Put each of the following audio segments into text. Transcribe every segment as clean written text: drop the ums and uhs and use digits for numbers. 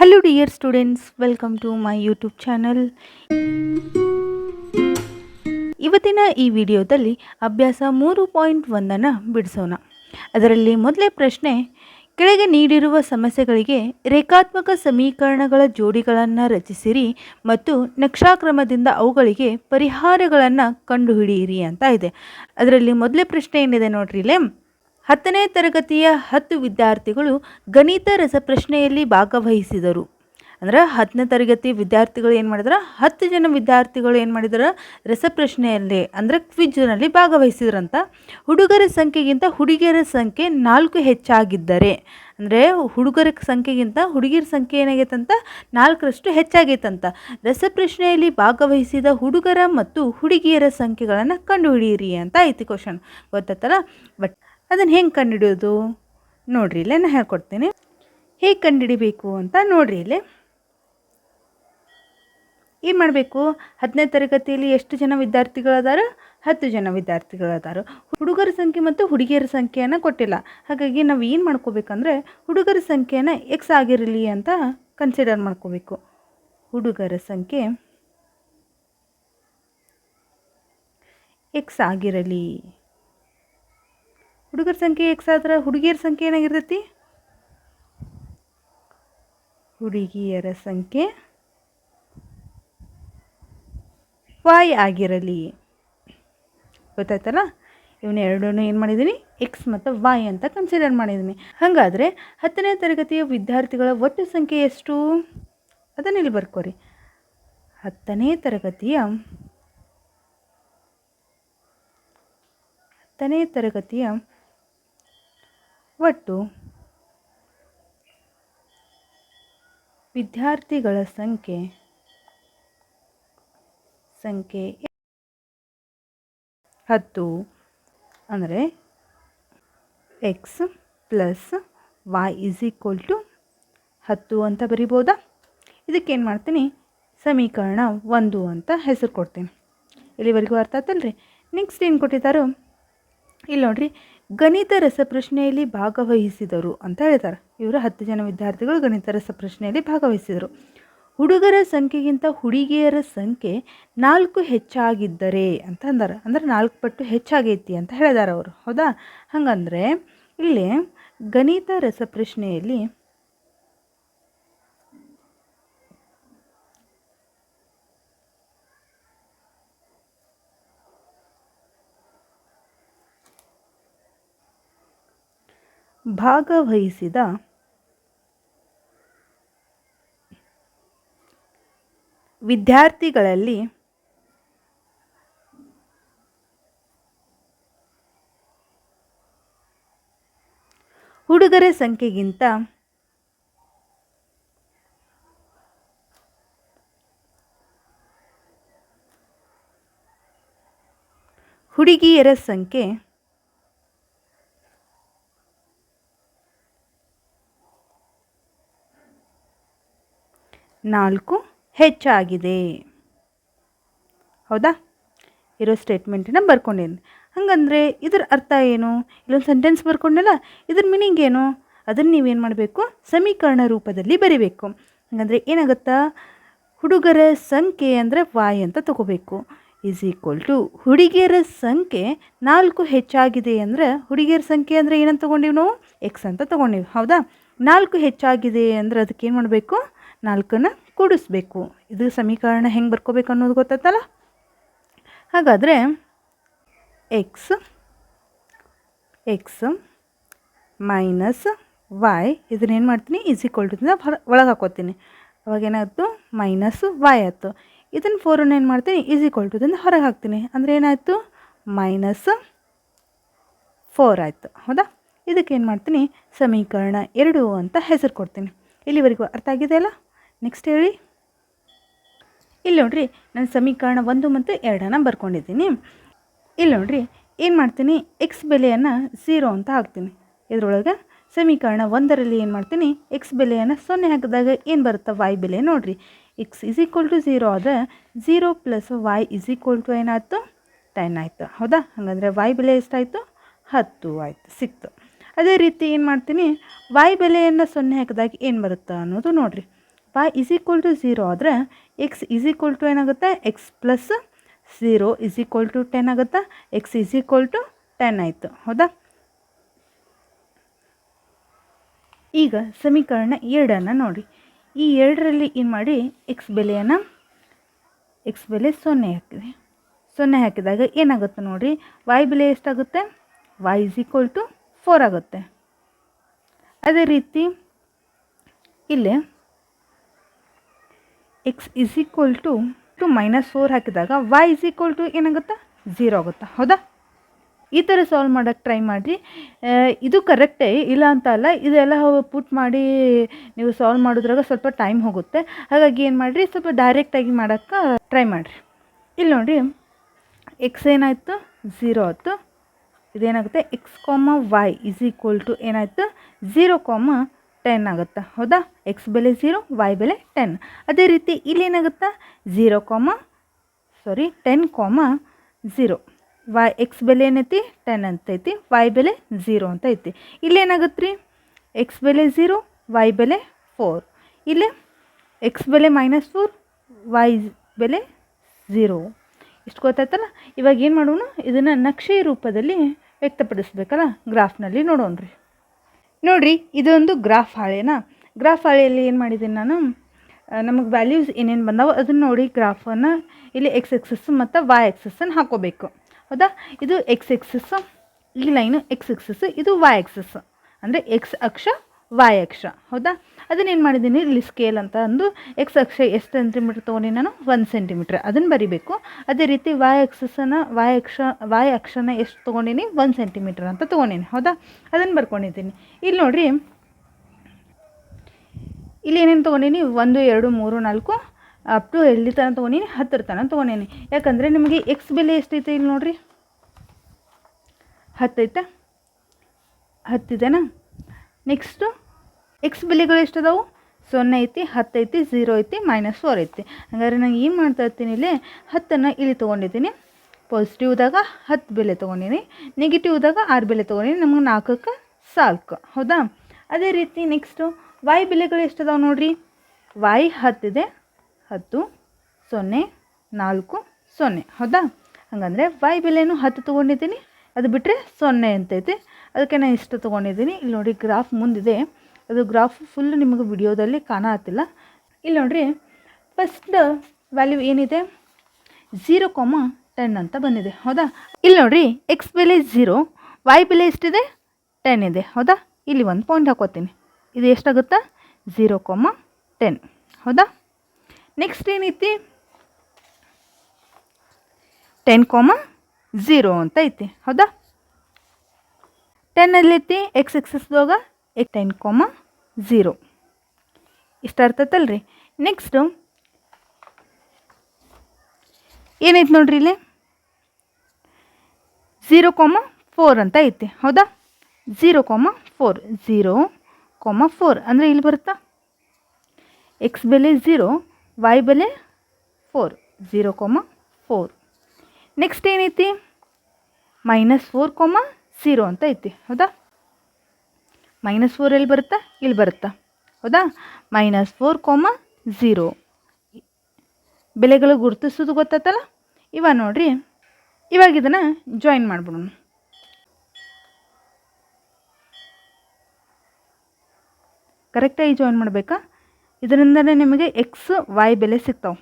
Hello dear students, welcome to my YouTube channel. ಇವತ್ತಿನ ಈ ವಿಡಿಯೋದಲ್ಲಿ ಅಭ್ಯಾಸ 3.1 ಬಿಡಿಸೋಣ. ಅದರಲ್ಲಿ ಮೊದಲೇ ಪ್ರಶ್ನೆ, ಕೆಳಗೆ ನೀಡಿರುವ ಸಮಸ್ಯೆಗಳಿಗೆ ರೇಖಾತ್ಮಕ ಸಮೀಕರಣಗಳ ಜೋಡಿಗಳನ್ನು ರಚಿಸಿರಿ ಮತ್ತು ನಕ್ಷಾಕ್ರಮದಿಂದ ಅವುಗಳಿಗೆ ಪರಿಹಾರಗಳನ್ನು ಕಂಡುಹಿಡಿಯಿರಿ ಅಂತ ಇದೆ. ಅದರಲ್ಲಿ ಮೊದಲೇ ಪ್ರಶ್ನೆ ಏನಿದೆ ನೋಡ್ರಿ ಇಲ್ಲೇ. 10ನೇ ತರಗತಿಯ 10 ವಿದ್ಯಾರ್ಥಿಗಳು ಗಣಿತ ರಸಪ್ರಶ್ನೆಯಲ್ಲಿ ಭಾಗವಹಿಸಿದರು. ಅಂದ್ರೆ 10ನೇ ತರಗತಿ ವಿದ್ಯಾರ್ಥಿಗಳು ಏನು ಮಾಡಿದ್ರು, 10 ಜನ ವಿದ್ಯಾರ್ಥಿಗಳು ಏನು ಮಾಡಿದ್ರು, ರಸಪ್ರಶ್ನೆಯಲ್ಲಿ ಅಂದರೆ ಕ್ವಿಜ್ನಲ್ಲಿ ಭಾಗವಹಿಸಿದ್ರಂತ. ಹುಡುಗರ ಸಂಖ್ಯೆಗಿಂತ ಹುಡುಗಿಯರ ಸಂಖ್ಯೆ 4 ಹೆಚ್ಚಾಗಿದ್ದರೆ, ಅಂದರೆ ಹುಡುಗರ ಸಂಖ್ಯೆಗಿಂತ ಹುಡುಗಿಯರ ಸಂಖ್ಯೆ ಏನಾಗೈತಂತ 4ರಷ್ಟು ಹೆಚ್ಚಾಗೈತಂತ. ರಸಪ್ರಶ್ನೆಯಲ್ಲಿ ಭಾಗವಹಿಸಿದ ಹುಡುಗರ ಮತ್ತು ಹುಡುಗಿಯರ ಸಂಖ್ಯೆಗಳನ್ನು ಕಂಡುಹಿಡಿಯಿರಿ ಅಂತ ಐತಿ ಕ್ವಶನ್. ಗೊತ್ತಲ್ಲ. ಬಟ್ ಅದನ್ನು ಹೆಂಗೆ ಕಂಡುಹಿಡಿಯೋದು ನೋಡ್ರಿ ಇಲ್ಲೇ ನಾನು ಹೇಳ್ಕೊಡ್ತೀನಿ. ಹೇಗೆ ಕಂಡುಹಿಡಿಬೇಕು ಅಂತ ನೋಡ್ರಿ ಇಲ್ಲೇ. ಏನು ಮಾಡಬೇಕು, 10ನೇ ತರಗತಿಯಲ್ಲಿ ಎಷ್ಟು ಜನ ವಿದ್ಯಾರ್ಥಿಗಳದಾರ, 10 ಜನ ವಿದ್ಯಾರ್ಥಿಗಳದಾರ. ಹುಡುಗರ ಸಂಖ್ಯೆ ಮತ್ತು ಹುಡುಗಿಯರ ಸಂಖ್ಯೆಯನ್ನು ಕೊಟ್ಟಿಲ್ಲ. ಹಾಗಾಗಿ ನಾವು ಏನು ಮಾಡ್ಕೋಬೇಕಂದ್ರೆ, ಹುಡುಗರ ಸಂಖ್ಯೆಯನ್ನು ಎಕ್ಸ್ ಆಗಿರಲಿ ಅಂತ ಕನ್ಸಿಡರ್ ಮಾಡ್ಕೋಬೇಕು. ಹುಡುಗರ ಸಂಖ್ಯೆ ಎಕ್ಸ್ ಆಗಿರಲಿ. ಹುಡುಗರ ಸಂಖ್ಯೆ ಎಕ್ಸ್ ಆದ್ರೆ ಹುಡುಗಿಯರ ಸಂಖ್ಯೆ ಏನಾಗಿರ್ತೈತಿ, ಹುಡುಗಿಯರ ಸಂಖ್ಯೆ y ಆಗಿರಲಿ. ಗೊತ್ತಾಯ್ತಲ್ಲ. ಇವನ್ನೆರಡನ್ನೂ ಏನು ಮಾಡಿದ್ದೀನಿ, ಎಕ್ಸ್ ಮತ್ತು y ಅಂತ ಕನ್ಸಿಡರ್ ಮಾಡಿದ್ದೀನಿ. ಹಾಗಾದರೆ 10ನೇ ತರಗತಿಯ ವಿದ್ಯಾರ್ಥಿಗಳ ಒಟ್ಟು ಸಂಖ್ಯೆ ಎಷ್ಟು ಅದನ್ನು ಇಲ್ಲಿ ಬರ್ಕೋರಿ. 10ನೇ ತರಗತಿಯ ಒಟ್ಟು ವಿದ್ಯಾರ್ಥಿಗಳ ಸಂಖ್ಯೆ 10 ಅಂದರೆ ಎಕ್ಸ್ ಪ್ಲಸ್ y = 10 ಅಂತ ಬರಿಬೋದಾ. ಇದಕ್ಕೇನು ಮಾಡ್ತೀನಿ, ಸಮೀಕರಣ 1 ಅಂತ ಹೆಸರು ಕೊಡ್ತೀನಿ. ಇಲ್ಲಿವರೆಗೂ ಅರ್ಥ ಆಯ್ತಲ್ರಿ. ನೆಕ್ಸ್ಟ್ ಏನು ಕೊಟ್ಟಿದ್ದಾರೋ ಇಲ್ಲಿ ನೋಡ್ರಿ, ಗಣಿತ ರಸಪ್ರಶ್ನೆಯಲ್ಲಿ ಭಾಗವಹಿಸಿದರು ಅಂತ ಹೇಳ್ತಾರೆ. ಇವರು 10 ಜನ ವಿದ್ಯಾರ್ಥಿಗಳು ಗಣಿತ ರಸಪ್ರಶ್ನೆಯಲ್ಲಿ ಭಾಗವಹಿಸಿದರು. ಹುಡುಗರ ಸಂಖ್ಯೆಗಿಂತ ಹುಡುಗಿಯರ ಸಂಖ್ಯೆ 4 ಹೆಚ್ಚಾಗಿದ್ದರೆ ಅಂತ ಅಂದಾರೆ. ಅಂದ್ರೆ 4 ಪಟ್ಟು ಹೆಚ್ಚಾಗೈತಿ ಅಂತ ಹೇಳಿದಾರೆ ಅವರು. ಹೌದಾ. ಹಾಗಂದ್ರೆ ಇಲ್ಲಿ ಗಣಿತ ರಸಪ್ರಶ್ನೆಯಲ್ಲಿ ಭಾಗವಹಿಸಿದ ವಿದ್ಯಾರ್ಥಿಗಳಲ್ಲಿ ಹುಡುಗರ ಸಂಖ್ಯೆಗಿಂತ ಹುಡುಗಿಯರ ಸಂಖ್ಯೆ 4 ಹೆಚ್ಚಾಗಿದೆ. ಹೌದಾ. ಇರೋ ಸ್ಟೇಟ್ಮೆಂಟನ್ನು ಬರ್ಕೊಂಡೇನೆ. ಹಾಗಂದರೆ ಇದರ ಅರ್ಥ ಏನು, ಇಲ್ಲೊಂದು ಸೆಂಟೆನ್ಸ್ ಬರ್ಕೊಂಡಲ್ಲ, ಇದ್ರ ಮೀನಿಂಗ್ ಏನು, ಅದನ್ನು ನೀವೇನು ಮಾಡಬೇಕು, ಸಮೀಕರಣ ರೂಪದಲ್ಲಿ ಬರೀಬೇಕು. ಹಾಗಂದರೆ ಏನಾಗುತ್ತಾ, ಹುಡುಗರ ಸಂಖ್ಯೆ ಅಂದರೆ y ಅಂತ ತಗೋಬೇಕು, = ಹುಡುಗಿಯರ ಸಂಖ್ಯೆ 4 ಹೆಚ್ಚಾಗಿದೆ ಅಂದರೆ, ಹುಡುಗಿಯರ ಸಂಖ್ಯೆ ಅಂದರೆ ಏನಂತ ತೊಗೊಂಡಿವಿ ನಾವು, ಎಕ್ಸ್ ಅಂತ ತೊಗೊಂಡಿವಿ. ಹೌದಾ. 4 ಹೆಚ್ಚಾಗಿದೆ ಅಂದರೆ ಅದಕ್ಕೆ ಏನು ಮಾಡಬೇಕು, 4ನ್ನು ಕೂಡಿಸ್ಬೇಕು. ಇದು ಸಮೀಕರಣ ಹೆಂಗೆ ಬರ್ಕೋಬೇಕು ಅನ್ನೋದು ಗೊತ್ತಾಯ್ತಲ್ಲ. ಹಾಗಾದರೆ ಎಕ್ಸ್ ಮೈನಸ್ y ಇದನ್ನೇನು ಮಾಡ್ತೀನಿ, = ಒಳಗೆ ಹಾಕೋತೀನಿ. ಅವಾಗ ಏನಾಯ್ತು, ಮೈನಸ್ y ಆಯಿತು. ಇದನ್ನು 4 ಏನು ಮಾಡ್ತೀನಿ, = ಹೊರಗೆ ಹಾಕ್ತೀನಿ. ಅಂದರೆ ಏನಾಯಿತು, -4 ಆಯಿತು. ಹೌದಾ. ಇದಕ್ಕೇನು ಮಾಡ್ತೀನಿ, ಸಮೀಕರಣ 2 ಅಂತ ಹೆಸರು ಕೊಡ್ತೀನಿ. ಇಲ್ಲಿವರೆಗೂ ಅರ್ಥ ಆಗಿದೆಯಲ್ಲ. ನೆಕ್ಸ್ಟ್ ಹೇಳಿ. ಇಲ್ಲಿ ನೋಡ್ರಿ, ನಾನು ಸಮೀಕರಣ 1 ಮತ್ತು 2 ಬರ್ಕೊಂಡಿದ್ದೀನಿ. ಇಲ್ಲಿ ನೋಡ್ರಿ, ಏನು ಮಾಡ್ತೀನಿ, ಎಕ್ಸ್ ಬೆಲೆಯನ್ನು 0 ಅಂತ ಹಾಕ್ತೀನಿ. ಇದರೊಳಗೆ ಸಮೀಕರಣ 1ರಲ್ಲಿ ಏನು ಮಾಡ್ತೀನಿ, ಎಕ್ಸ್ ಬೆಲೆಯನ್ನು 0 ಹಾಕಿದಾಗ ಏನು ಬರುತ್ತೆ, y ಬೆಲೆ ನೋಡ್ರಿ. x = 0 ಆದರೆ 0 + y = ಏನಾಯಿತು, 10 ಆಯಿತು. ಹೌದಾ. ಹಾಗಂದರೆ y ಬೆಲೆ ಎಷ್ಟಾಯಿತು, 10 ಆಯಿತು, ಸಿಕ್ತು. ಅದೇ ರೀತಿ ಏನು ಮಾಡ್ತೀನಿ, y ಬೆಲೆಯನ್ನು 0 ಹಾಕಿದಾಗ ಏನು ಬರುತ್ತೆ ಅನ್ನೋದು ನೋಡಿರಿ. y ಇಸ್ ಈಕ್ವಲ್ ಟು 0 ಆದರೆ ಎಕ್ಸ್ ಇಸ್ ಈಕ್ವಲ್ ಟು ಏನಾಗುತ್ತೆ X plus 0 is equal to 10 ಆಗುತ್ತಾ, ಎಕ್ಸ್ ಇಸ್ ಈಕ್ವಲ್ ಟು 10 ಆಯಿತು. ಹೌದಾ? ಈಗ ಸಮೀಕರಣ 2 ನೋಡಿ. ಈ 2ರಲ್ಲಿ ಏನು ಮಾಡಿ ಎಕ್ಸ್ ಬೆಲೆ 0 ಹಾಕಿದೆ. 0 ಹಾಕಿದಾಗ ಏನಾಗುತ್ತೆ ನೋಡಿ, y ಬೆಲೆ ಎಷ್ಟಾಗುತ್ತೆ, y ಇಸ್ ಈಕ್ವಲ್ ಟು 4 ಆಗುತ್ತೆ. ಅದೇ ರೀತಿ ಇಲ್ಲಿ ಎಕ್ಸ್ ಇಸ್ ಈಕ್ವಲ್ ಟು -4 ಹಾಕಿದಾಗ y ಇಸ್ ಈಕ್ವಲ್ ಟು ಏನಾಗುತ್ತೆ 0 ಆಗುತ್ತೆ. ಹೌದಾ? ಈ ಥರ ಸಾಲ್ವ್ ಮಾಡೋಕ್ಕೆ ಟ್ರೈ ಮಾಡಿರಿ. ಇದು ಕರೆಕ್ಟೇ ಇಲ್ಲ ಅಂತ ಅಲ್ಲ, ಇದೆಲ್ಲ ಪುಟ್ ಮಾಡಿ ನೀವು ಸಾಲ್ವ್ ಮಾಡಿದ್ರಾಗ ಸ್ವಲ್ಪ ಟೈಮ್ ಹೋಗುತ್ತೆ. ಹಾಗಾಗಿ ಏನು ಮಾಡಿರಿ, ಸ್ವಲ್ಪ ಡೈರೆಕ್ಟಾಗಿ ಮಾಡೋಕ್ಕೆ ಟ್ರೈ ಮಾಡಿರಿ. ಇಲ್ಲಿ ನೋಡಿರಿ, ಎಕ್ಸ್ ಏನಾಯಿತು 0 ಆಯಿತು. ಇದೇನಾಗುತ್ತೆ x y is equal to ಏನಾಯಿತು 0, 10 ಆಗುತ್ತೆ. ಹೌದಾ? ಎಕ್ಸ್ ಬೆಲೆ 0, y ಬೆಲೆ 10. ಅದೇ ರೀತಿ ಇಲ್ಲೇನಾಗುತ್ತಾ 10, 0 y ಎಕ್ಸ್ ಬೆಲೆ ಏನೈತಿ 10 ಅಂತೈತಿ, y ಬೆಲೆ 0 ಅಂತ ಐತಿ. ಇಲ್ಲೇನಾಗುತ್ತೆ ರೀ, ಎಕ್ಸ್ ಬೆಲೆ 0, y ಬೆಲೆ 4. ಇಲ್ಲಿ ಎಕ್ಸ್ ಬೆಲೆ -4, y ಬೆಲೆ 0. ಇಷ್ಟು ಗೊತ್ತಾಯ್ತಲ್ಲ. ಇವಾಗ ಏನು ಮಾಡೋಣ, ಇದನ್ನು ನಕ್ಷೆ ರೂಪದಲ್ಲಿ ವ್ಯಕ್ತಪಡಿಸ್ಬೇಕಲ್ಲ, ಗ್ರಾಫ್ನಲ್ಲಿ ನೋಡೋಣ್ರಿ. ನೋಡಿರಿ, ಇದೊಂದು ಗ್ರಾಫ್ ಹಾಳೆನಾ. ಗ್ರಾಫ್ ಹಾಳೆಯಲ್ಲಿ ಏನು ಮಾಡಿದ್ದೀನಿ ನಾನು, ನಮಗೆ ವ್ಯಾಲ್ಯೂಸ್ ಏನೇನು ಬಂದಾವೆ ಅದನ್ನು ನೋಡಿ ಗ್ರಾಫನ್ನು ಇಲ್ಲಿ ಎಕ್ಸ್ ಎಕ್ಸಸ್ ಮತ್ತು y ಎಕ್ಸಸ್ಸನ್ನು ಹಾಕೋಬೇಕು. ಹೌದಾ? ಇದು ಎಕ್ಸ್ ಎಕ್ಸಸ್, ಈ ಲೈನು ಎಕ್ಸ್ ಎಕ್ಸಸ್, ಇದು y ಎಕ್ಸಸ್, ಅಂದರೆ ಎಕ್ಸ್ ಅಕ್ಷ y ಅಕ್ಷ. ಹೌದಾ? ಅದನ್ನೇನು ಮಾಡಿದ್ದೀನಿ, ಇಲ್ಲಿ ಸ್ಕೇಲ್ ಅಂತ ಅಂದು ಎಕ್ಸ್ ಅಕ್ಷ ಎಷ್ಟು ಸೆಂಟಿಮೀಟ್ರ್ ತೊಗೊಂಡಿನಿ ನಾನು, 1 ಸೆಂಟಿಮೀಟ್ರ್, ಅದನ್ನು ಬರಿಬೇಕು. ಅದೇ ರೀತಿ y ಅಕ್ಷನ ಎಷ್ಟು ತೊಗೊಂಡಿನಿ, 1 ಸೆಂಟಿಮೀಟ್ರ್ ಅಂತ ತೊಗೊಂಡಿನಿ. ಹೌದಾ? ಅದನ್ನು ಬರ್ಕೊಂಡಿದ್ದೀನಿ. ಇಲ್ಲಿ ನೋಡಿರಿ, ಇಲ್ಲಿ ಏನೇನು ತೊಗೊಂಡಿನಿ, 1 2 3 4 ಅಪ್ ಟು ಎಲ್ಲಿ ತನಕ ತೊಗೊಂಡಿನಿ, 10 ತನಕ ತೊಗೊಂಡಿನಿ. ಯಾಕಂದರೆ ನಿಮಗೆ ಎಕ್ಸ್ ಬೆಲೆ ಎಷ್ಟೈತೆ ಇಲ್ಲಿ ನೋಡಿರಿ, 10 ಐತೆ, 10 ಇದೆನಾ. ನೆಕ್ಸ್ಟು ಎಕ್ಸ್ ಬೆಲೆಗಳು ಎಷ್ಟದಾವು, 0 ಐತಿ, 10 ಐತಿ, 0 ಐತಿ, -4 ಐತಿ. ಹಾಗಾದ್ರೆ ನಾನು ಏನು ಮಾಡ್ತಾ ಇರ್ತೀನಿ, ಇಲ್ಲಿ 10ನ್ನು ಇಲ್ಲಿ ತೊಗೊಂಡಿದ್ದೀನಿ. ಪಾಸಿಟಿವ್ದಾಗ 10 ಬೆಲೆ ತೊಗೊಂಡಿನಿ, ನೆಗೆಟಿವ್ದಾಗ 6 ಬೆಲೆ ತೊಗೊಂಡಿನಿ. ನಮಗೆ 4ಕ್ಕೆ ಸಾಲ್ಕು. ಹೌದಾ? ಅದೇ ರೀತಿ ನೆಕ್ಸ್ಟು y ಬೆಲೆಗಳು ಎಷ್ಟದಾವೆ ನೋಡಿರಿ, y 10 ಇದೆ, 10, 0, 4, 0. ಹೌದಾ? ಹಾಗಂದರೆ y ಬೆಲೆನೂ 10 ತೊಗೊಂಡಿದ್ದೀನಿ, ಅದು ಬಿಟ್ಟರೆ 0 ಅಂತೈತಿ. ಅದಕ್ಕೆ ನಾನು ಇಷ್ಟು ತೊಗೊಂಡಿದ್ದೀನಿ. ಇಲ್ಲಿ ನೋಡಿ ಗ್ರಾಫ್ ಮುಂದಿದೆ, ಅದು ಗ್ರಾಫ್ ಫುಲ್ ನಿಮಗೆ ವಿಡಿಯೋದಲ್ಲಿ ಕಾಣತ್ತಿಲ್ಲ. ಇಲ್ಲಿ ನೋಡಿರಿ, ಫಸ್ಟ್ ವ್ಯಾಲ್ಯೂ ಏನಿದೆ 0, 10 ಅಂತ ಬಂದಿದೆ. ಹೌದಾ? ಇಲ್ಲಿ ನೋಡಿರಿ, ಎಕ್ಸ್ ಬೆಲೆ 0, y ಬೆಲೆ ಎಷ್ಟಿದೆ 10 ಇದೆ. ಹೌದಾ? ಇಲ್ಲಿ ಒಂದು ಪಾಯಿಂಟ್ ಹಾಕೋತೀನಿ, ಇದು ಎಷ್ಟಾಗುತ್ತಾ 0, 10. ಹೌದಾ? ನೆಕ್ಸ್ಟ್ ಏನೈತಿ 10, 0 ಅಂತ ಐತಿ. ಹೌದಾ? 10 ಐತಿ ಎಕ್ಸ್ ಎಕ್ಸಸ್ದಾಗ 10, 0 ಇಷ್ಟ ಅರ್ಥತ್ತಲ್ರಿ. ನೆಕ್ಸ್ಟು ಏನೈತಿ ನೋಡ್ರಿ, ಇಲ್ಲಿ 0, 4 ಅಂತ ಐತಿ. ಹೌದಾ? 0, 4, 0, 4 ಅಂದರೆ ಇಲ್ಲಿ ಬರುತ್ತಾ ಎಕ್ಸ್ ಬೆಲೆ 0, y ಬೆಲೆ 4, 0, 4. ನೆಕ್ಸ್ಟ್ ಏನೈತಿ -4, 0 ಅಂತ ಐತಿ. ಹೌದಾ? -4 ಎಲ್ಲಿ ಬರುತ್ತಾ, ಇಲ್ಲಿ ಬರುತ್ತಾ. ಹೌದಾ? -4, 0 ಬೆಲೆಗಳು ಗುರುತಿಸೋದು ಗೊತ್ತಾಯ್ತಲ್ಲ. ಇವಾಗ ನೋಡಿರಿ, ಇವಾಗ ಇದನ್ನು ಜಾಯಿನ್ ಮಾಡಿಬಿಡೋಣ. ಕರೆಕ್ಟಾಗಿ ಜಾಯಿನ್ ಮಾಡಬೇಕಾ, ಇದರಿಂದನೇ ನಿಮಗೆ ಎಕ್ಸ್ y ಬೆಲೆ ಸಿಗ್ತಾವೆ.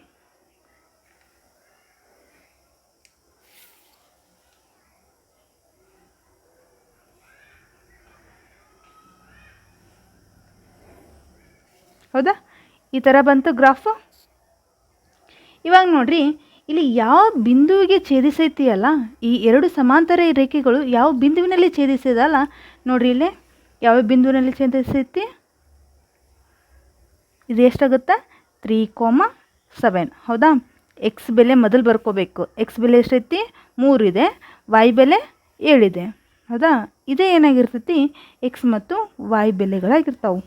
ಹೌದಾ? ಈ ಥರ ಬಂತು ಗ್ರಾಫು. ಇವಾಗ ನೋಡಿರಿ, ಇಲ್ಲಿ ಯಾವ ಬಿಂದುವಿಗೆ ಛೇದಿಸೈತಿಯಲ್ಲ, ಈ 2 ಸಮಾಂತರ ರೇಖೆಗಳು ಯಾವ ಬಿಂದುವಿನಲ್ಲಿ ಛೇದಿಸಿದಲ್ಲ ನೋಡಿರಿ, ಇಲ್ಲಿ ಯಾವ ಬಿಂದುವಿನಲ್ಲಿ ಛೇದಿಸೈತಿ, ಇದು ಎಷ್ಟಾಗುತ್ತಾ 3, 7. ಹೌದಾ? ಎಕ್ಸ್ ಬೆಲೆ ಮೊದಲು ಬರ್ಕೋಬೇಕು. ಎಕ್ಸ್ ಬೆಲೆ ಎಷ್ಟೈತಿ 3 ಇದೆ, y ಬೆಲೆ 7 ಇದೆ. ಹೌದಾ? ಇದೇ ಏನಾಗಿರ್ತೈತಿ ಎಕ್ಸ್ ಮತ್ತು y ಬೆಲೆಗಳಾಗಿರ್ತಾವೆ.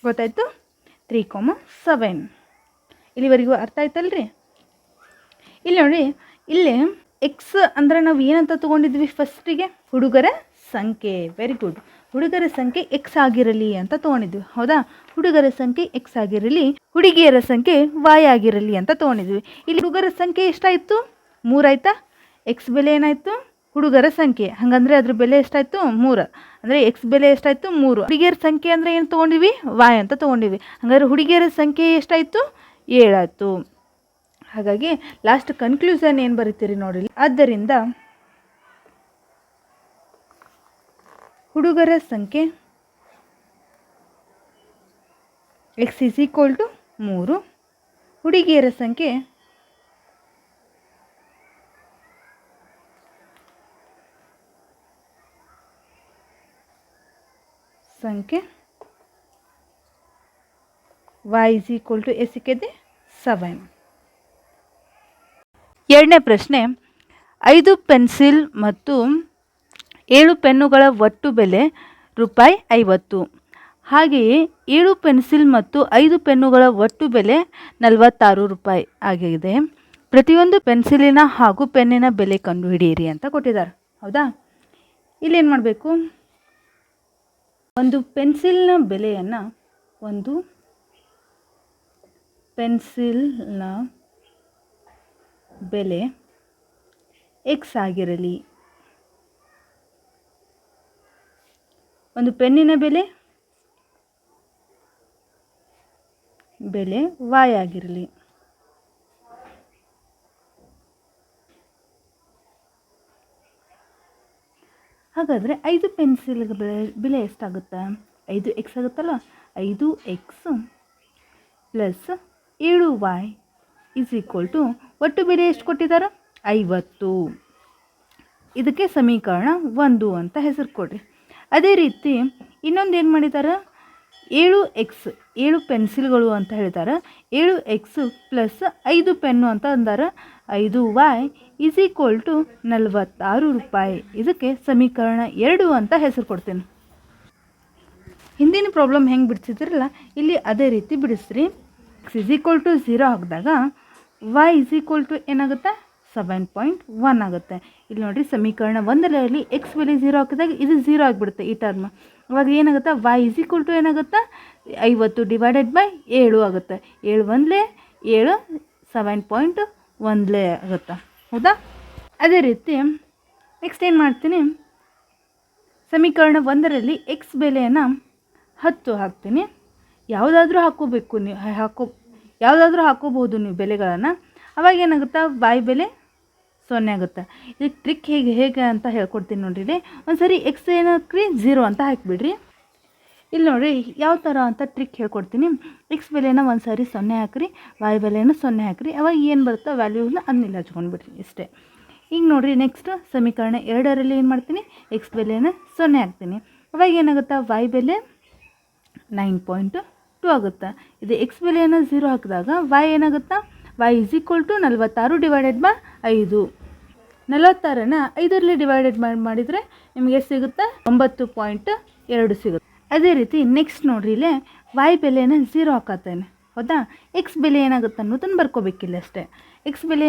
ಗೊತ್ತಾಯ್ತು? 3,7. ಇಲ್ಲಿವರೆಗೂ ಅರ್ಥ ಆಯ್ತಲ್ರಿ? ಇಲ್ಲಿ ನೋಡಿ, ಇಲ್ಲಿ ಎಕ್ಸ್ ಅಂದರೆ ನಾವು ಏನಂತ ತೊಗೊಂಡಿದ್ವಿ ಫಸ್ಟಿಗೆ? ಹುಡುಗರ ಸಂಖ್ಯೆ. Very good. ಹುಡುಗರ ಸಂಖ್ಯೆ ಎಕ್ಸ್ ಆಗಿರಲಿ ಅಂತ ತೊಗೊಂಡಿದ್ವಿ, ಹೌದಾ? ಹುಡುಗರ ಸಂಖ್ಯೆ ಎಕ್ಸ್ ಆಗಿರಲಿ, ಹುಡುಗಿಯರ ಸಂಖ್ಯೆ ವಾಯ್ ಆಗಿರಲಿ ಅಂತ ತೊಗೊಂಡಿದ್ವಿ. ಇಲ್ಲಿ ಹುಡುಗರ ಸಂಖ್ಯೆ ಎಷ್ಟಾಯಿತು? 3 ಆಯಿತಾ? ಎಕ್ಸ್ ಬೆಲೆ ಏನಾಯಿತು? ಹುಡುಗರ ಸಂಖ್ಯೆ, ಹಾಗಂದರೆ ಅದ್ರ ಬೆಲೆ ಎಷ್ಟಾಯಿತು? 3. ಅಂದರೆ ಎಕ್ಸ್ ಬೆಲೆ ಎಷ್ಟಾಯಿತು? 3. ಹುಡುಗಿಯರ ಸಂಖ್ಯೆ ಅಂದರೆ ಏನು ತೊಗೊಂಡಿವಿ? ವಾಯ್ ಅಂತ ತೊಗೊಂಡಿವಿ. ಹಾಗಾದ್ರೆ ಹುಡುಗಿಯರ ಸಂಖ್ಯೆ ಎಷ್ಟಾಯಿತು? 7 ಆಯಿತು. ಹಾಗಾಗಿ ಲಾಸ್ಟ್ ಕನ್ಕ್ಲೂಷನ್ ಏನು ಬರೀತೀರಿ ನೋಡಿರಿ. ಆದ್ದರಿಂದ ಹುಡುಗರ ಸಂಖ್ಯೆ ಎಕ್ಸ್ ಈಸ್ ಈಕ್ವಲ್ ಟು 3, ಹುಡುಗಿಯರ ಸಂಖ್ಯೆ y is equal to ಎಷ್ಟಿದೆ? 7. ಎರಡನೇ ಪ್ರಶ್ನೆ, 5 ಪೆನ್ಸಿಲ್ ಮತ್ತು 7 ಪೆನ್ನುಗಳ ಒಟ್ಟು ಬೆಲೆ ₹50. ಹಾಗೆಯೇ 7 ಪೆನ್ಸಿಲ್ ಮತ್ತು 5 ಪೆನ್ನುಗಳ ಒಟ್ಟು ಬೆಲೆ ₹46 ಆಗಿದೆ. ಪ್ರತಿಯೊಂದು ಪೆನ್ಸಿಲಿನ ಹಾಗೂ ಪೆನ್ನಿನ ಬೆಲೆ ಕಂಡುಹಿಡಿಯಿರಿ ಅಂತ ಕೊಟ್ಟಿದ್ದಾರೆ, ಹೌದಾ? ಇಲ್ಲೇನು ಮಾಡಬೇಕು? ಒಂದು ಪೆನ್ಸಿಲ್ನ ಬೆಲೆಯನ್ನು, ಒಂದು ಪೆನ್ಸಿಲ್ನ ಬೆಲೆ ಎಕ್ಸ್ ಆಗಿರಲಿ, ಒಂದು ಪೆನ್ನಿನ ಬೆಲೆ ವಾಯ್ ಆಗಿರಲಿ. ಹಾಗಾದರೆ 5 ಪೆನ್ಸಿಲ್ಗೆ ಬೆಲೆ ಎಷ್ಟಾಗುತ್ತೆ? 5x ಆಗುತ್ತಲ್ಲ, 5x plus 7y is equal to ಒಟ್ಟು ಬೆಲೆ ಎಷ್ಟು ಕೊಟ್ಟಿದ್ದಾರೆ? 50. ಇದಕ್ಕೆ ಸಮೀಕರಣ 1 ಅಂತ ಹೆಸರು ಕೊಡ್ರಿ. ಅದೇ ರೀತಿ ಇನ್ನೊಂದು ಏನು ಮಾಡಿದ್ದಾರೆ? 7x, 7 ಪೆನ್ಸಿಲ್ಗಳು ಅಂತ ಹೇಳ್ತಾರೆ. 7x ಪ್ಲಸ್ 5 ಪೆನ್ನು ಅಂತ ಅಂದಾರೆ. 5y is equal to ₹46. ಇದಕ್ಕೆ ಸಮೀಕರಣ 2 ಅಂತ ಹೆಸರು ಕೊಡ್ತೀನಿ. ಹಿಂದಿನ ಪ್ರಾಬ್ಲಮ್ ಹೆಂಗೆ ಬಿಡಿಸಿದ್ರಲ್ಲ, ಇಲ್ಲಿ ಅದೇ ರೀತಿ ಬಿಡಿಸ್ರಿ. x ಈಸ್ ಈಕ್ವಲ್ ಟು 0 ಹಾಕಿದಾಗ y ಈಸ್ ಈಕ್ವಲ್ ಟು ಏನಾಗುತ್ತೆ? 7.1 ಆಗುತ್ತೆ. ಇಲ್ಲಿ ನೋಡಿರಿ, ಸಮೀಕರಣ 1ರಲ್ಲಿ ಎಕ್ಸ್ ಬೆಲೆ 0 ಹಾಕಿದಾಗ ಇದು 0 ಆಗಿಬಿಡುತ್ತೆ ಈ ಟರ್ಮ್. ಅವಾಗ ಏನಾಗುತ್ತೆ? y ಈಸ್ ಈಕ್ವಲ್ ಟು ಏನಾಗುತ್ತೆ? 50 ಡಿವೈಡೆಡ್ ಬೈ 7 ಆಗುತ್ತೆ. 7 1 7, 7.1 ಆಗುತ್ತೆ, ಹೌದಾ? ಅದೇ ರೀತಿ ನೆಕ್ಸ್ಟ್ ಏನು ಮಾಡ್ತೀನಿ? ಸಮೀಕರಣ 1ರಲ್ಲಿ ಎಕ್ಸ್ ಬೆಲೆಯನ್ನು 10 ಹಾಕ್ತೀನಿ. ಯಾವುದಾದ್ರೂ ಹಾಕೋಬೇಕು ನೀವು, ಯಾವುದಾದ್ರೂ ಹಾಕೋಬಹುದು ನೀವು ಬೆಲೆಗಳನ್ನು. ಅವಾಗ ಏನಾಗುತ್ತೆ? y ಬೆಲೆ 0 ಆಗುತ್ತೆ. ಇದಕ್ಕೆ ಟ್ರಿಕ್ ಹೇಗೆ ಅಂತ ಹೇಳ್ಕೊಡ್ತೀನಿ ನೋಡಿರಿ. ಒಂದು ಸರಿ ಎಕ್ಸ್ ಏನು ಹಾಕ್ರಿ? 0 ಅಂತ ಹಾಕಿಬಿಡ್ರಿ. ಇಲ್ಲಿ ನೋಡಿರಿ ಯಾವ ಥರ ಅಂತ ಟ್ರಿಕ್ ಹೇಳ್ಕೊಡ್ತೀನಿ. ಎಕ್ಸ್ ಬೆಲೆನ ಒಂದು ಸಾರಿ 0 ಹಾಕ್ರಿ, y ಬೆಲೆನ 0 ಹಾಕ್ರಿ. ಅವಾಗ ಏನು ಬರುತ್ತೋ ವ್ಯಾಲ್ಯೂನ ಅದನ್ನೆಲ್ಲ ಹಚ್ಕೊಂಡ್ಬಿಡ್ರಿ, ಇಷ್ಟೇ. ಈಗ ನೋಡಿರಿ, ನೆಕ್ಸ್ಟ್ ಸಮೀಕರಣ 2ರಲ್ಲಿ ಏನು ಮಾಡ್ತೀನಿ? ಎಕ್ಸ್ ಬೆಲೆನ 0 ಹಾಕ್ತೀನಿ. ಅವಾಗ ಏನಾಗುತ್ತೆ? y ಬೆಲೆ 9.2 ಆಗುತ್ತೆ. ಇದು ಎಕ್ಸ್ ಬೆಲೆಯನ್ನು 0 ಹಾಕಿದಾಗ y ಏನಾಗುತ್ತಾ? y is equal to 46 divided by 5. 46ನ 5ರಲ್ಲಿ ಡಿವೈಡೆಡ್ ಮಾಡಿದರೆ ನಿಮಗೆ ಎಷ್ಟು ಸಿಗುತ್ತೆ? 9.2 ಸಿಗುತ್ತೆ. ಅದೇ ರೀತಿ ನೆಕ್ಸ್ಟ್ ನೋಡ್ರಿ, ಇಲ್ಲೇ y ಬೆಲೆನ 0 ಹಾಕತ್ತೇನೆ, ಹೌದಾ? ಎಕ್ಸ್ ಬೆಲೆ ಏನಾಗುತ್ತೆ ಅನ್ನೋದನ್ನು ಬರ್ಕೋಬೇಕಿಲ್ಲ ಅಷ್ಟೇ. ಎಕ್ಸ್ ಬೆಲೆ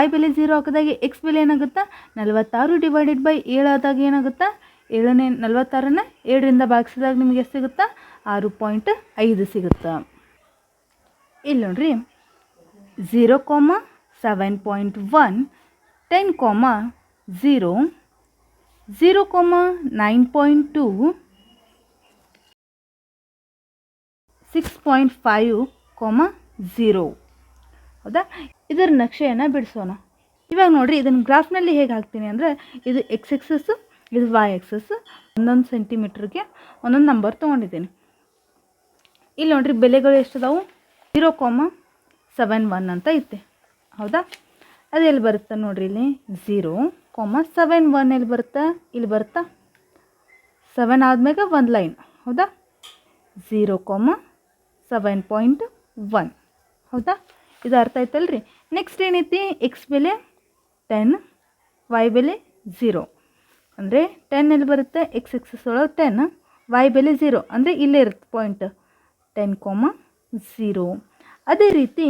y ಬೆಲೆ 0 ಹಾಕಿದಾಗ ಎಕ್ಸ್ ಬೆಲೆ ಏನಾಗುತ್ತಾ? 46 ಡಿವೈಡೆಡ್ ಬೈ 7 ಆದಾಗ ಏನಾಗುತ್ತಾ? 46ನ 7ರಿಂದ ಭಾಗಿಸಿದಾಗ ನಿಮಗೆ ಎಷ್ಟು ಸಿಗುತ್ತಾ? 6.5 ಸಿಗುತ್ತೆ. ಇಲ್ಲಿ ನೋಡ್ರಿ, 0, 7.1, 10, 0, 0, 9.2, 6.5, 0, ಹೌದಾ? ಇದರ ನಕ್ಷೆಯನ್ನು ಬಿಡಿಸೋಣ. ಇವಾಗ ನೋಡಿರಿ, ಇದನ್ನು ಗ್ರಾಫ್ನಲ್ಲಿ ಹೇಗೆ ಹಾಕ್ತೀನಿ ಅಂದರೆ, ಇದು ಎಕ್ಸ್ ಎಕ್ಸಸ್, ಇದು y ಎಕ್ಸಸ್. 1 ಸೆಂಟಿಮೀಟ್ರಿಗೆ ಒಂದೊಂದು ನಂಬರ್ ತೊಗೊಂಡಿದ್ದೀನಿ. ಇಲ್ಲಿ ನೋಡಿರಿ, ಬೆಲೆಗಳು ಎಷ್ಟಿದಾವು? 0.71 ಅಂತ ಐತೆ, ಹೌದಾ? ಅದು ಎಲ್ಲಿ ಬರುತ್ತೆ ನೋಡಿರಿ, ಇಲ್ಲಿ 0.71 ಎಲ್ಲಿ ಬರುತ್ತೆ? ಇಲ್ಲಿ ಬರುತ್ತಾ? 7 ಆದಮೇಲೆ ಒಂದು ಲೈನ್, ಹೌದಾ? 0.7.1, ಹೌದಾ? ಇದು ಅರ್ಥ ಆಯ್ತಲ್ರಿ? ನೆಕ್ಸ್ಟ್ ಏನೈತಿ? ಎಕ್ಸ್ ಬೆಲೆ 10, y ಬೆಲೆ 0. ಅಂದರೆ 10 ಎಲ್ಲಿ ಬರುತ್ತೆ? ಎಕ್ಸ್ ಎಕ್ಸಸ್ ಒಳಗೆ 10, y ಬೆಲೆ 0 ಅಂದರೆ ಇಲ್ಲೇ ಇರುತ್ತೆ ಪಾಯಿಂಟ್. 10, 0. ಅದೇ ರೀತಿ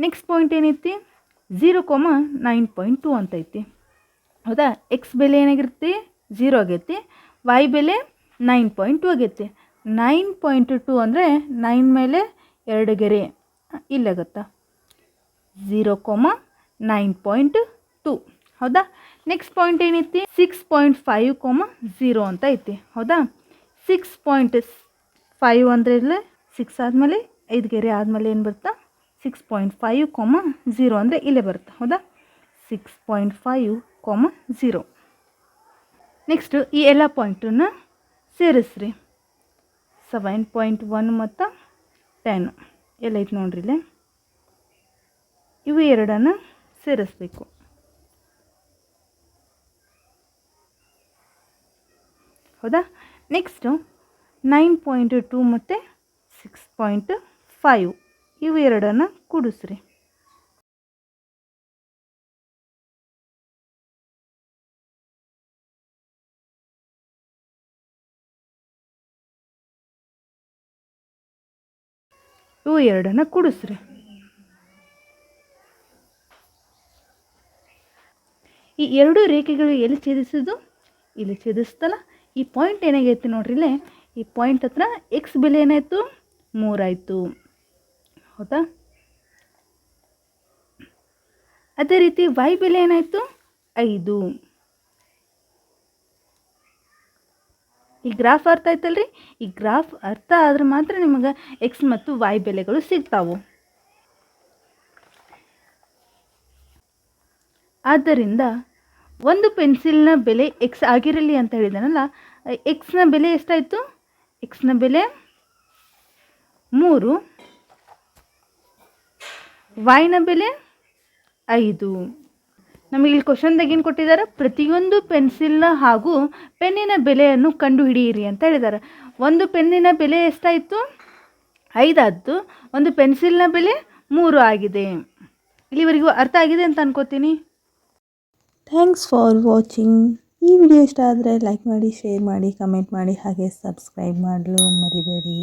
ನೆಕ್ಸ್ಟ್ ಪಾಯಿಂಟ್ ಏನೈತಿ 0,9.2 ಅಂತ ಐತಿ. ಹೌದಾ, ಎಕ್ಸ್ ಬೆಲೆ ಏನಾಗಿರುತ್ತೆ 0 ಆಗೈತಿ, ವೈ ಬೆಲೆ 9.2 ಆಗೈತಿ. 9.2 ಅಂದರೆ 9 ಮೇಲೆ 2 ಗೆರೆ ಇಲ್ಲಾಗತ್ತಾ 0,9.2. ಹೌದಾ, ನೆಕ್ಸ್ಟ್ ಪಾಯಿಂಟ್ ಏನೈತಿ 6.5,0 ಅಂತ ಐತಿ. ಹೌದಾ, 6.5 ಅಂದರೆ ಇಲ್ಲೇ 6 ಆದಮೇಲೆ 5 ಗೆರೆ ಆದಮೇಲೆ ಏನು ಬರುತ್ತಾ 6.5,0 ಅಂದರೆ ಇಲ್ಲೇ ಬರುತ್ತೆ. ಹೌದಾ, 6.5,0. ನೆಕ್ಸ್ಟು ಈ ಎಲ್ಲ ಪಾಯಿಂಟನ್ನು ಸೇರಿಸ್ರಿ. 7.1 ಮತ್ತು 10 ಎಲ್ಲ ಐತೆ ನೋಡ್ರಿ ಇಲ್ಲೇ. ಇವು ಎರಡನ್ನು ಸೇರಿಸ್ಬೇಕು. ಹೌದಾ, ನೆಕ್ಸ್ಟು 9.2 ಮತ್ತು 6.5 ಇವು ಎರಡನ್ನು ಕೂಡಿಸ್ರಿ. ಇವು ಎರಡನ್ನು ಕೂಡಿಸ್ರಿ. ಈ ಎರಡು ರೇಖೆಗಳು ಎಲ್ಲಿ ಛೇದಿಸೋದು, ಇಲ್ಲಿ ಛೇದಿಸ್ತಲ್ಲ. ಈ ಪಾಯಿಂಟ್ ಏನಾಗೈತಿ ನೋಡ್ರಿ ಇಲ್ಲೇ, ಈ ಪಾಯಿಂಟ್ ಹತ್ರ ಎಕ್ಸ್ ಬೆಲೆ ಏನಾಯಿತು 3 ಆಯಿತು. ಹೌದಾ, ಅದೇ ರೀತಿ ವೈ ಬೆಲೆ ಏನಾಯಿತು 5. ಈ ಗ್ರಾಫ್ ಅರ್ಥ ಆಯ್ತಲ್ರಿ. ಈ ಗ್ರಾಫ್ ಅರ್ಥ ಆದ್ರೆ ಮಾತ್ರ ನಿಮಗೆ ಎಕ್ಸ್ ಮತ್ತು ವೈ ಬೆಲೆಗಳು ಸಿಗ್ತಾವು. ಆದ್ದರಿಂದ ಒಂದು ಪೆನ್ಸಿಲ್ನ ಬೆಲೆ ಎಕ್ಸ್ ಆಗಿರಲಿ ಅಂತ ಹೇಳಿದಾನಲ್ಲ, ಎಕ್ಸ್ನ ಬೆಲೆ ಎಷ್ಟಾಯಿತು, ಎಕ್ಸ್ನ ಬೆಲೆ 3, ವೈನ ಬೆಲೆ 5. ನಮಗೆ ಇಲ್ಲಿ ಕ್ವಶನ್ದಾಗ ಏನು ಕೊಟ್ಟಿದ್ದಾರೆ, ಪ್ರತಿಯೊಂದು ಪೆನ್ಸಿಲ್ನ ಹಾಗೂ ಪೆನ್ನಿನ ಬೆಲೆಯನ್ನು ಕಂಡುಹಿಡಿಯಿರಿ ಅಂತ ಹೇಳಿದ್ದಾರೆ. ಒಂದು ಪೆನ್ನಿನ ಬೆಲೆ ಎಷ್ಟಾಯಿತು 5 ಆಯಿತು, ಒಂದು ಪೆನ್ಸಿಲ್ನ ಬೆಲೆ 3 ಆಗಿದೆ. ಇಲ್ಲಿವರೆಗೂ ಅರ್ಥ ಆಗಿದೆ ಅಂತ ಅನ್ಕೋತೀನಿ. Thanks for watching. ಈ ವಿಡಿಯೋ ಇಷ್ಟ ಆದರೆ ಲೈಕ್ ಮಾಡಿ, ಶೇರ್ ಮಾಡಿ, ಕಮೆಂಟ್ ಮಾಡಿ, ಹಾಗೆ ಸಬ್ಸ್ಕ್ರೈಬ್ ಮಾಡಲು ಮರಿಬೇಡಿ.